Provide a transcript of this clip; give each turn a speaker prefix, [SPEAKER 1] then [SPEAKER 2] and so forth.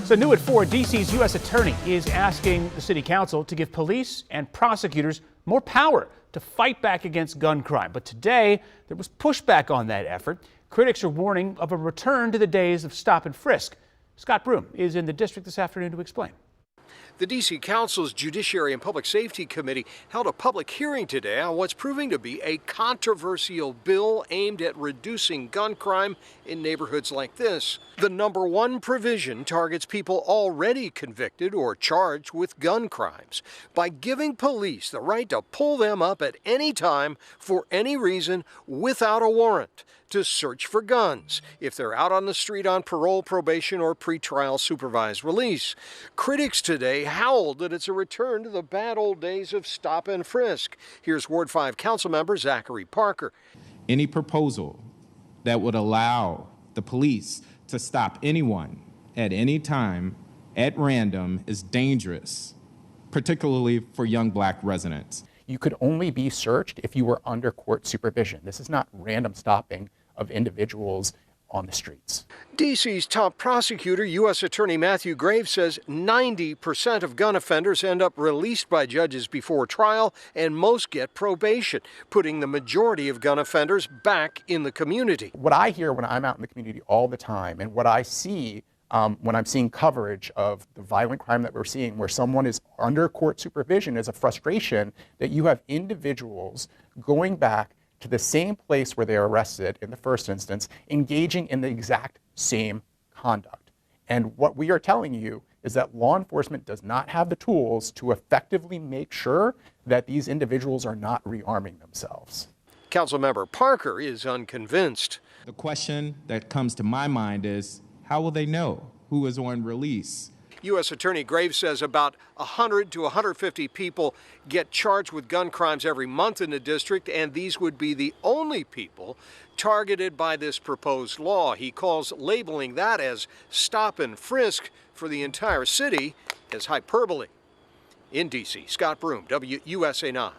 [SPEAKER 1] So new at 4, D.C.'s U.S. attorney is asking the city council to give police and prosecutors more power to fight back against gun crime. But today, there was pushback on that effort. Critics are warning of a return to the days of stop and frisk. Scott Broom is in the district this afternoon to explain.
[SPEAKER 2] The D.C. Council's Judiciary and Public Safety Committee held a public hearing today on what's proving to be a controversial bill aimed at reducing gun crime in neighborhoods like this. The number one provision targets people already convicted or charged with gun crimes by giving police the right to pull them up at any time for any reason without a warrant to search for guns if they're out on the street on parole, probation, or pretrial supervised release. Critics today howled that it's a return to the bad old days of stop and frisk. Here's Ward 5 Councilmember Zachary Parker.
[SPEAKER 3] Any proposal that would allow the police to stop anyone at any time at random is dangerous, particularly for young black residents.
[SPEAKER 4] You could only be searched if you were under court supervision. This is not random stopping of individuals on the streets.
[SPEAKER 2] D.C.'s top prosecutor, U.S. Attorney Matthew Graves, says 90% of gun offenders end up released by judges before trial, and most get probation, putting the majority of gun offenders back in the community.
[SPEAKER 4] What I hear when I'm out in the community all the time, and what I see when I'm seeing coverage of the violent crime that we're seeing, where someone is under court supervision, is a frustration that you have individuals going back to the same place where they were arrested in the first instance, engaging in the exact same conduct. And what we are telling you is that law enforcement does not have the tools to effectively make sure that these individuals are not rearming themselves.
[SPEAKER 2] Councilmember Parker is unconvinced.
[SPEAKER 3] The question that comes to my mind is, how will they know who is on release?
[SPEAKER 2] U.S. Attorney Graves says about 100 to 150 people get charged with gun crimes every month in the district, and these would be the only people targeted by this proposed law. He calls labeling that as stop and frisk for the entire city as hyperbole. In D.C., Scott Broom, WUSA 9.